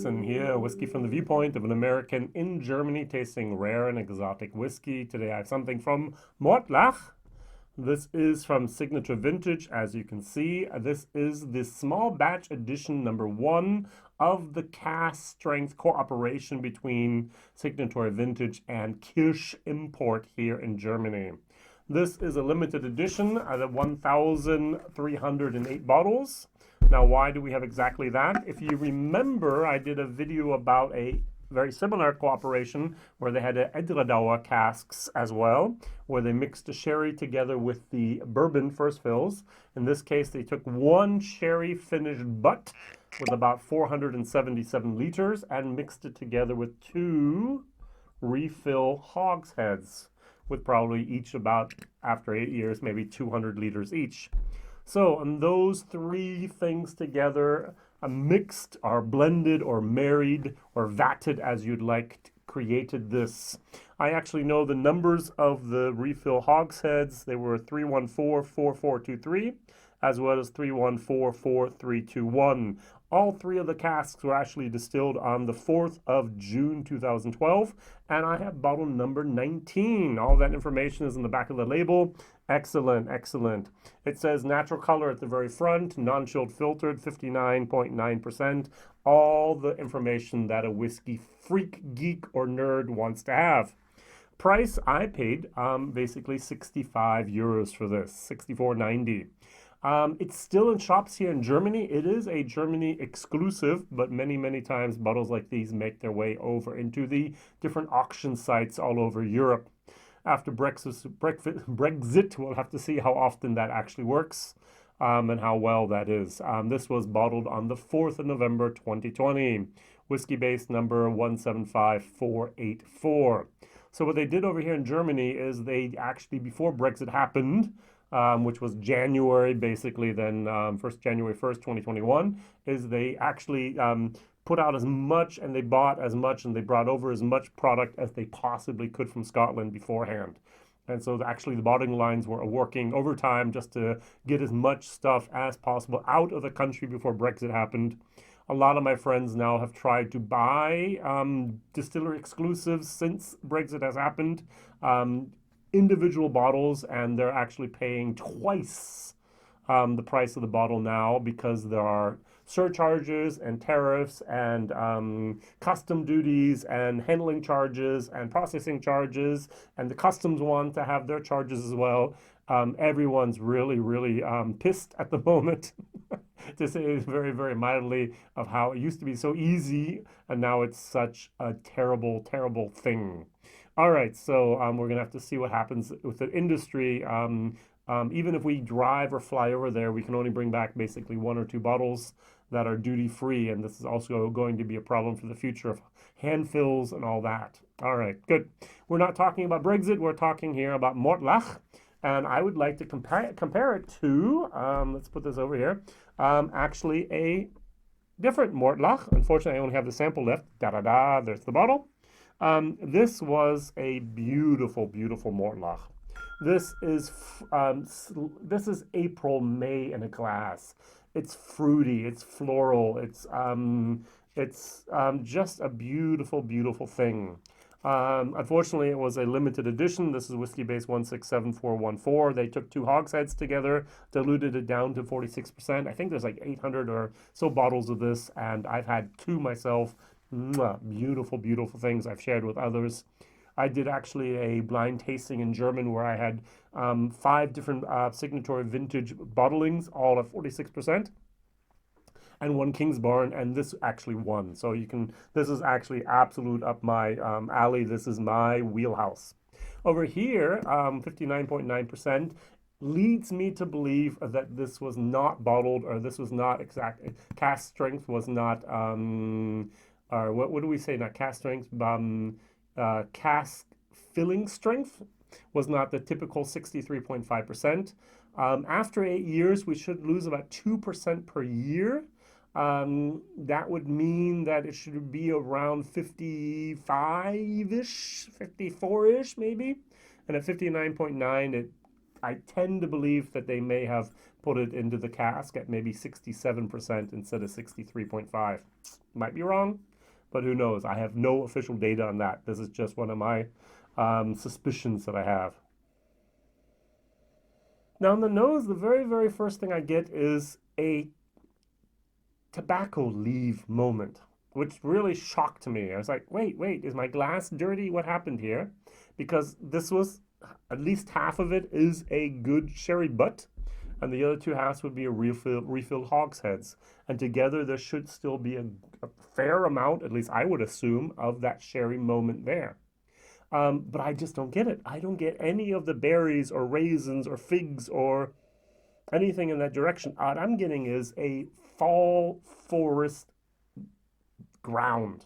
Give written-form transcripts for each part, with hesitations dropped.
WhiskyJason here, whiskey from the viewpoint of an American in Germany tasting rare and exotic whiskey. Today I have something from Mortlach. This is from Signatory Vintage, as you can see. This is the small batch edition #1 of the Cask Strength cooperation between Signatory Vintage and Kirsch Import here in Germany. This is a limited edition at 1,308 bottles. Now, why do we have exactly that? If you remember, I did a video about a very similar cooperation where they had Edredauer casks as well, where they mixed the sherry together with the bourbon first fills. In this case, they took one sherry finished butt with about 477 liters and mixed it together with two refill hogsheads, with probably each about, after 8 years, maybe 200 liters each. So, and those three things together, mixed or blended or married or vatted as you'd like, created this. I actually know the numbers of the refill hogsheads. They were 314-4423 as well as 314-4321. All three of the casks were actually distilled on the 4th of June 2012, and I have bottle number 19. All that information is in the back of the label. Excellent, excellent. It says natural color at the very front, non-chilled filtered, 59.9%. All the information that a whiskey freak, geek, or nerd wants to have. Price, I paid basically 65 euros for this, 64.90. It's still in shops here in Germany. It is a Germany exclusive, but many times bottles like these make their way over into the different auction sites all over Europe. After Brexit, we'll have to see how often that actually works and how well that is. This was bottled on the 4th of November 2020. Whiskey base number 175484. So what they did over here in Germany is they actually, before Brexit happened, which was January, basically, then January 1st, 2021, is they actually put out as much and they bought as much and they brought over as much product as they possibly could from Scotland beforehand. And so actually the bottling lines were working overtime just to get as much stuff as possible out of the country before Brexit happened. A lot of my friends now have tried to buy distillery exclusives since Brexit has happened. Individual bottles, and they're actually paying twice the price of the bottle now because there are surcharges and tariffs and custom duties and handling charges and processing charges, and the customs want to have their charges as well. Everyone's really pissed at the moment, to say it very mildly, of how it used to be so easy and now it's such a terrible thing. All right, so we're going to have to see what happens with the industry. Even if we drive or fly over there, we can only bring back basically 1 or 2 bottles that are duty-free, and this is also going to be a problem for the future of hand fills and all that. All right, good. We're not talking about Brexit. We're talking here about Mortlach, and I would like to compare it to, let's put this over here, actually a different Mortlach. Unfortunately, I only have the sample left. There's the bottle. This was a beautiful Mortlach. This is April, May in a glass. It's fruity, it's floral, it's just a beautiful thing. Unfortunately, it was a limited edition. This is whiskey base 167414. They took 2 hogsheads together, diluted it down to 46%. I think there's like 800 or so bottles of this, and I've had 2 myself. Beautiful things I've shared with others. I did actually a blind tasting in German where I had 5 different Signatory Vintage bottlings, all at 46%, and 1 Kingsbarn, and this actually won. So this is actually absolute up my alley. This is my wheelhouse. Over here, 59.9%. leads me to believe that this was not bottled, or this was not cask strength was not or what do we say, not cask strength, cask filling strength was not the typical 63.5%. After 8 years, we should lose about 2% per year. That would mean that it should be around 55-ish, 54-ish maybe. And at 59.9, I tend to believe that they may have put it into the cask at maybe 67% instead of 63.5. Might be wrong. but who knows? I have no official data on that. This is just one of my suspicions that I have. Now, on the nose, the very, very first thing I get is a tobacco leaf moment, which really shocked me. I was like, wait, is my glass dirty? What happened here? Because this was, at least half of it is a good sherry butt, and the other two halves would be a refilled hogsheads. And together, there should still be a fair amount, at least I would assume, of that sherry moment there. But I just don't get it. I don't get any of the berries or raisins or figs or anything in that direction. What I'm getting is a fall forest ground.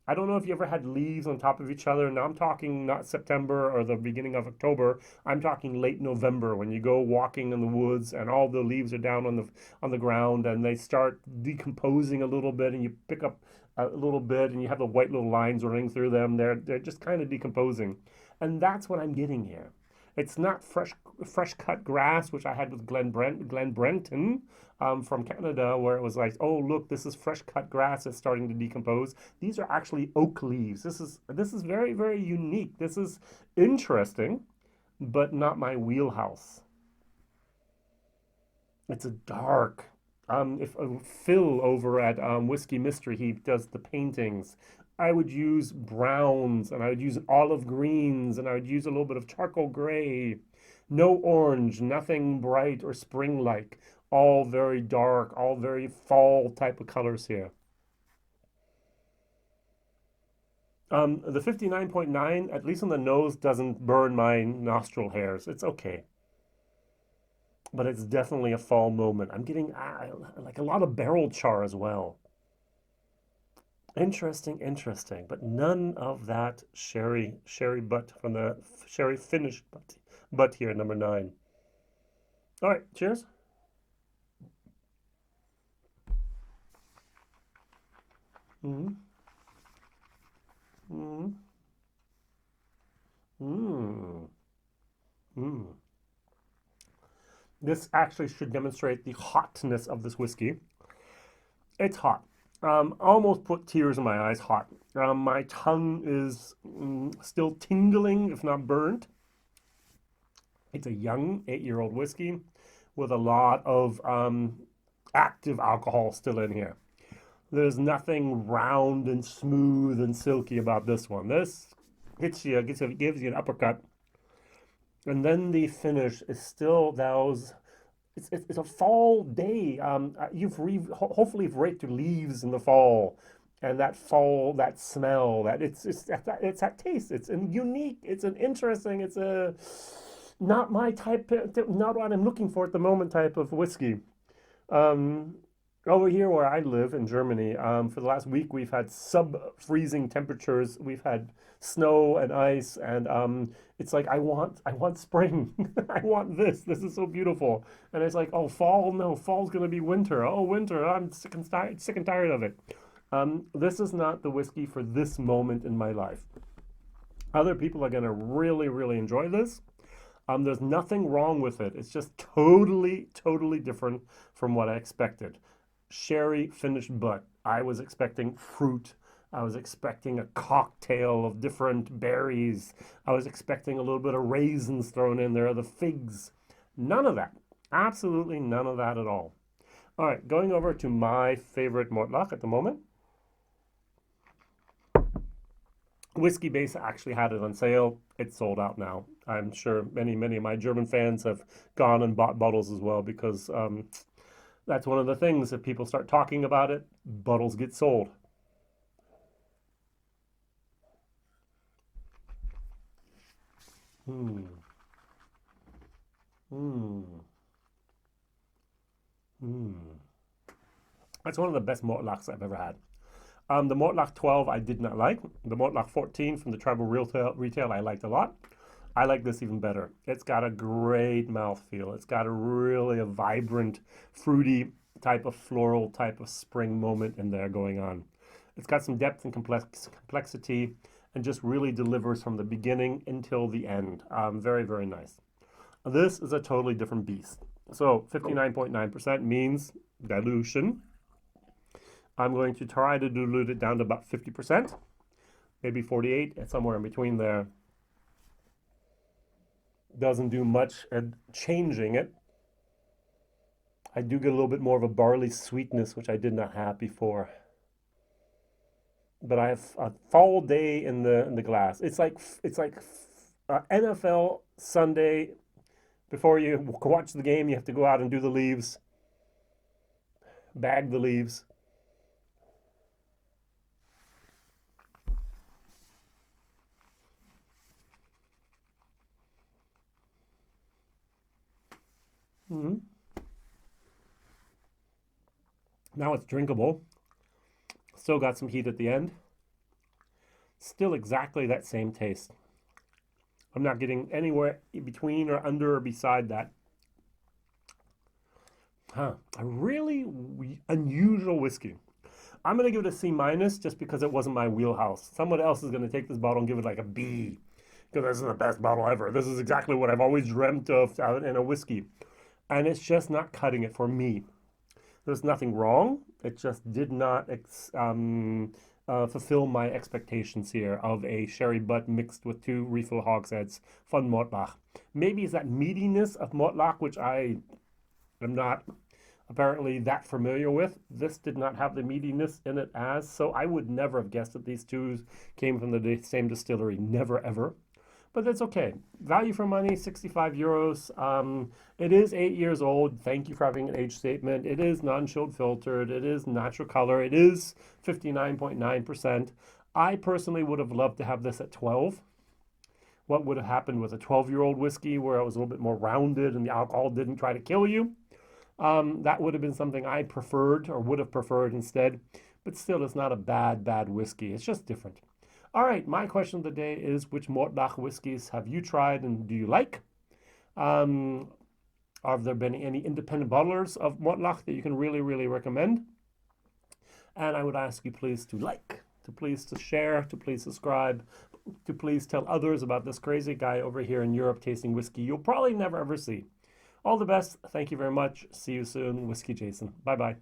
I don't know if you ever had leaves on top of each other. Now I'm talking not September or the beginning of October. I'm talking late November when you go walking in the woods and all the leaves are down on the ground and they start decomposing a little bit and you pick up a little bit and you have the white little lines running through them. They're just kind of decomposing. And that's what I'm getting here. It's not fresh cut grass, which I had with Glen Brenton from Canada, where it was like, oh look, this is fresh cut grass that's starting to decompose. These are actually oak leaves. This is very, very unique. This is interesting, but not my wheelhouse. It's a dark. If Phil over at Whiskey Mystery Heap does the paintings, I would use browns and I would use olive greens and I would use a little bit of charcoal gray. No orange, nothing bright or spring-like. All very dark, all very fall type of colors here. The 59.9, at least on the nose, doesn't burn my nostril hairs. It's okay. But it's definitely a fall moment. I'm getting like a lot of barrel char as well. Interesting, but none of that sherry butt from the sherry finished butt here, number 9. All right, cheers. Mm. Mm. Mm. Mm. This actually should demonstrate the hotness of this whiskey. It's hot. Almost put tears in my eyes, hot. My tongue is still tingling, if not burnt. It's a young 8-year-old whiskey with a lot of active alcohol still in here. There's nothing round and smooth and silky about this one. This hits you, gives you an uppercut. And then the finish is still those. It's a fall day. Hopefully you've raked your leaves in the fall, and that fall, that smell, that it's that taste. It's an unique. It's an interesting. It's a not my type. Not what I'm looking for at the moment. Type of whiskey. Over here where I live in Germany, for the last week we've had sub-freezing temperatures. We've had snow and ice, and it's like I want spring. I want this. This is so beautiful. And it's like, oh, fall? No, fall's gonna be winter. Oh, winter. I'm sick and tired of it. This is not the whiskey for this moment in my life. Other people are gonna really, really enjoy this. There's nothing wrong with it. It's just totally, totally different from what I expected. Sherry finished butt. I was expecting fruit. I was expecting a cocktail of different berries. I was expecting a little bit of raisins thrown in there, the figs. None of that. Absolutely none of that at all. All right, going over to my favorite Mortlach at the moment. Whiskey Base actually had it on sale. It's sold out now. I'm sure many of my German fans have gone and bought bottles as well because that's one of the things. If people start talking about it, bottles get sold. Hmm. Hmm. Hmm. That's one of the best Mortlachs I've ever had. The Mortlach 12 I did not like. The Mortlach 14 from the Tribal Retail I liked a lot. I like this even better. It's got a great mouthfeel. It's got a vibrant, fruity type of floral type of spring moment in there going on. It's got some depth and complexity and just really delivers from the beginning until the end. Very, very nice. This is a totally different beast. So 59.9% means dilution. I'm going to try to dilute it down to about 50%, maybe 48, and somewhere in between there. Doesn't do much at changing it. I do get a little bit more of a barley sweetness, which I did not have before. But I have a fall day in the glass. It's like NFL Sunday. Before you watch the game, you have to go out and do the leaves, bag the leaves. Mm-hmm. Now it's drinkable. Still got some heat at the end. Still exactly that same taste. I'm not getting anywhere in between or under or beside that. A really unusual whiskey. I'm going to give it a C minus just because it wasn't my wheelhouse. Someone else is going to take this bottle and give it like a B. Because this is the best bottle ever. This is exactly what I've always dreamt of in a whiskey. And it's just not cutting it for me. There's nothing wrong. It just did not fulfill my expectations here of a sherry butt mixed with 2 refill hogsheads from Mortlach. Maybe it's that meatiness of Mortlach, which I am not apparently that familiar with. This did not have the meatiness in it so I would never have guessed that these two came from the same distillery. Never, ever. But that's okay. Value for money, 65 euros. It is 8 years old. Thank you for having an age statement. It is non-chilled filtered. It is natural color. It is 59.9%. I personally would have loved to have this at 12. What would have happened with a 12-year-old whiskey where it was a little bit more rounded and the alcohol didn't try to kill you? That would have been something I preferred or would have preferred instead. But still, it's not a bad whiskey. It's just different. All right, my question of the day is, which Mortlach whiskeys have you tried and do you like? Have there been any independent bottlers of Mortlach that you can really, really recommend? And I would ask you please to like, to please to share, to please subscribe, to please tell others about this crazy guy over here in Europe tasting whiskey you'll probably never ever see. All the best. Thank you very much. See you soon. Whiskey Jason. Bye-bye.